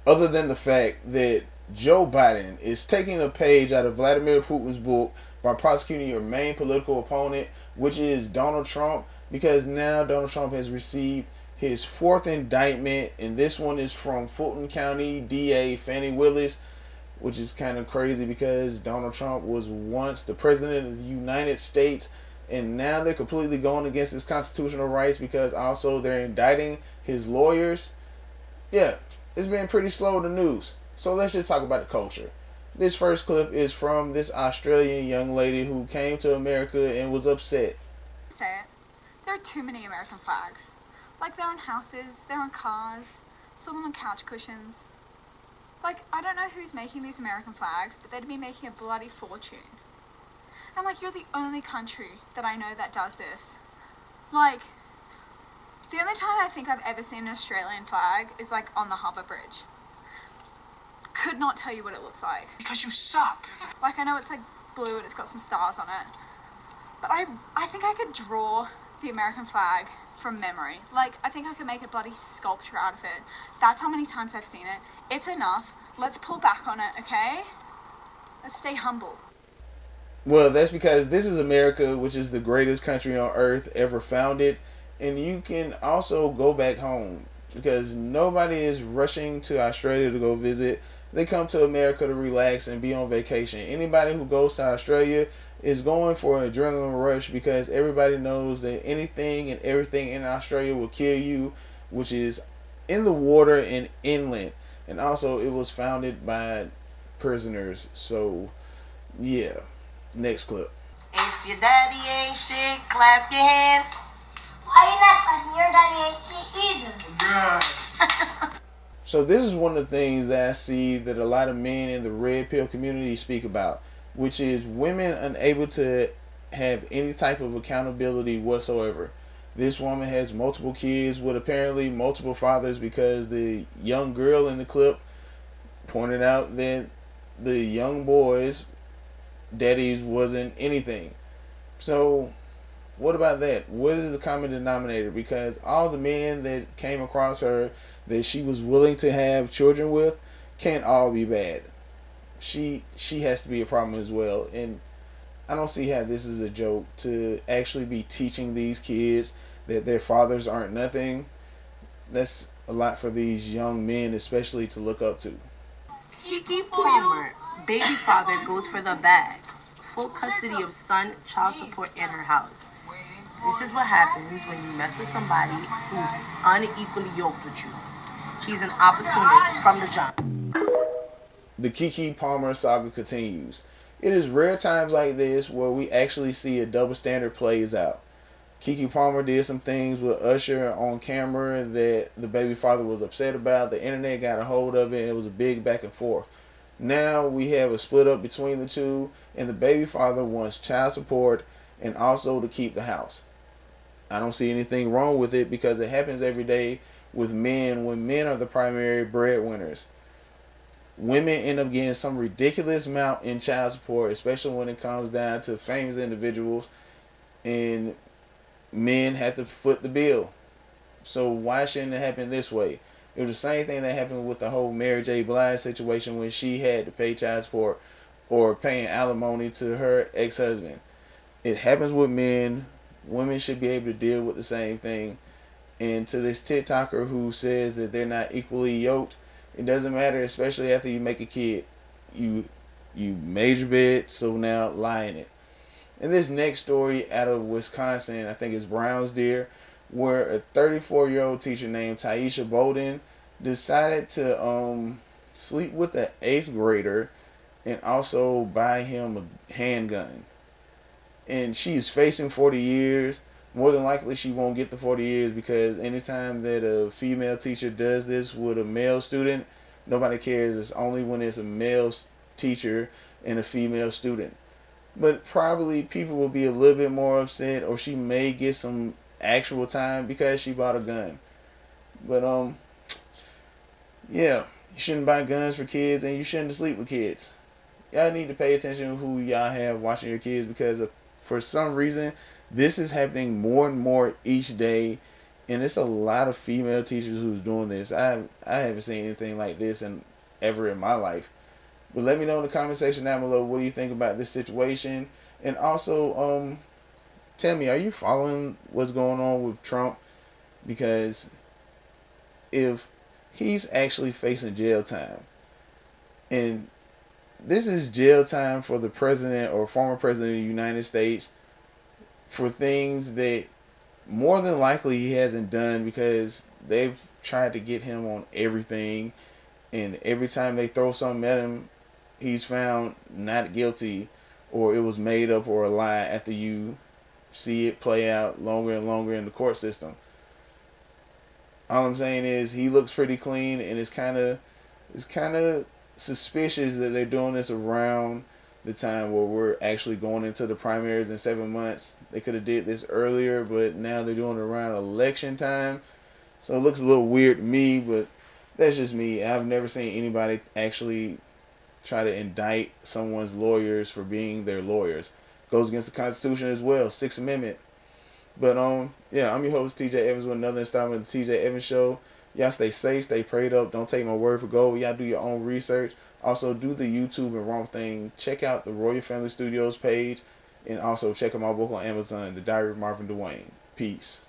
other than the fact that Joe Biden is taking a page out of Vladimir Putin's book by prosecuting your main political opponent, which is Donald Trump, because now Donald Trump has received his fourth indictment, and this one is from Fulton County DA Fannie Willis, which is kind of crazy because Donald Trump was once the president of the United States, and now they're completely going against his constitutional rights because also they're indicting his lawyers. Yeah, it's been pretty slow to news. So let's just talk about the culture. This first clip is from this Australian young lady who came to America and was upset. Say it. There are too many American flags. Like they're on houses, they're on cars, some of them on couch cushions. Like, I don't know who's making these American flags, but they'd be making a bloody fortune. And like, you're the only country that I know that does this. Like, the only time I think I've ever seen an Australian flag is like on the Harbour Bridge. Could not tell you what it looks like. Because you suck. Like, I know it's like blue and it's got some stars on it. But I think I could draw the American flag from memory. Like, I think I could make a bloody sculpture out of it. That's how many times I've seen it. It's enough. Let's pull back on it, okay? Let's stay humble. Well, that's because this is America, which is the greatest country on earth ever founded. And you can also go back home because nobody is rushing to Australia to go visit. They come to America to relax and be on vacation. Anybody who goes to Australia is going for an adrenaline rush because everybody knows that anything and everything in Australia will kill you, which is in the water and inland. And also, it was founded by prisoners. So, yeah. Next clip. If your daddy ain't shit, clap your hands. Why you not clapping? Your daddy ain't shit either. Good. So this is one of the things that I see that a lot of men in the red pill community speak about, which is women unable to have any type of accountability whatsoever. This woman has multiple kids with apparently multiple fathers because the young girl in the clip pointed out that the young boys' daddies wasn't anything. So what about that? What is the common denominator? Because all the men that came across her that she was willing to have children with can't all be bad. She has to be a problem as well. And I don't see how this is a joke to actually be teaching these kids that their fathers aren't nothing. That's a lot for these young men especially to look up to. Keke Palmer, baby father, goes for the bag. Full custody of son, child support, and her house. This is what happens when you mess with somebody who's unequally yoked with you. He's an opportunist from the jump. The Keke Palmer saga continues. It is rare times like this where we actually see a double standard plays out. Keke Palmer did some things with Usher on camera that the baby father was upset about. The internet got a hold of it and it was a big back and forth. Now we have a split up between the two, and the baby father wants child support and also to keep the house. I don't see anything wrong with it because it happens every day with men when men are the primary breadwinners. Women end up getting some ridiculous amount in child support, especially when it comes down to famous individuals, and men have to foot the bill. So why shouldn't it happen this way? It was the same thing that happened with the whole Mary J. Blige situation when she had to pay child support or paying alimony to her ex-husband. It happens with men. Women should be able to deal with the same thing. And to this TikToker who says that they're not equally yoked, it doesn't matter, especially after you make a kid. You made your bed, so now lie in it. And this next story out of Wisconsin, I think it's Browns Deer, where a 34-year-old teacher named Taisha Bolden decided to sleep with an 8th grader and also buy him a handgun. And she's facing 40 years. More than likely she won't get the 40 years because anytime that a female teacher does this with a male student, nobody cares. It's only when it's a male teacher and a female student. But probably people will be a little bit more upset, or she may get some actual time because she bought a gun. But yeah, you shouldn't buy guns for kids and you shouldn't sleep with kids. Y'all need to pay attention to who y'all have watching your kids because for some reason this is happening more and more each day, And it's a lot of female teachers who's doing this. I haven't seen anything like this ever in my life. But let me know in the comment section down below, what do you think about this situation? And also, tell me, are you following what's going on with Trump? Because if he's actually facing jail time, and this is jail time for the president or former president of the United States for things that more than likely he hasn't done, because they've tried to get him on everything, and every time they throw something at him, he's found not guilty, or it was made up or a lie after you see it play out longer and longer in the court system. All I'm saying is he looks pretty clean, and it's kind of suspicious that they're doing this around the time where we're actually going into the primaries in 7 months. They could have did this earlier, but now they're doing it around election time. So it looks a little weird to me, but that's just me. I've never seen anybody actually try to indict someone's lawyers for being their lawyers. Goes against the Constitution as well, Sixth Amendment. But yeah, I'm your host TJ Evans with another installment of the TJ Evans Show. Y'all stay safe, stay prayed up. Don't take my word for gold. Y'all do your own research. Also, do the YouTube and Wrong Thing. Check out the Royal Family Studios page, and also check out my book on Amazon, The Diary of Marvin DeWayne. Peace.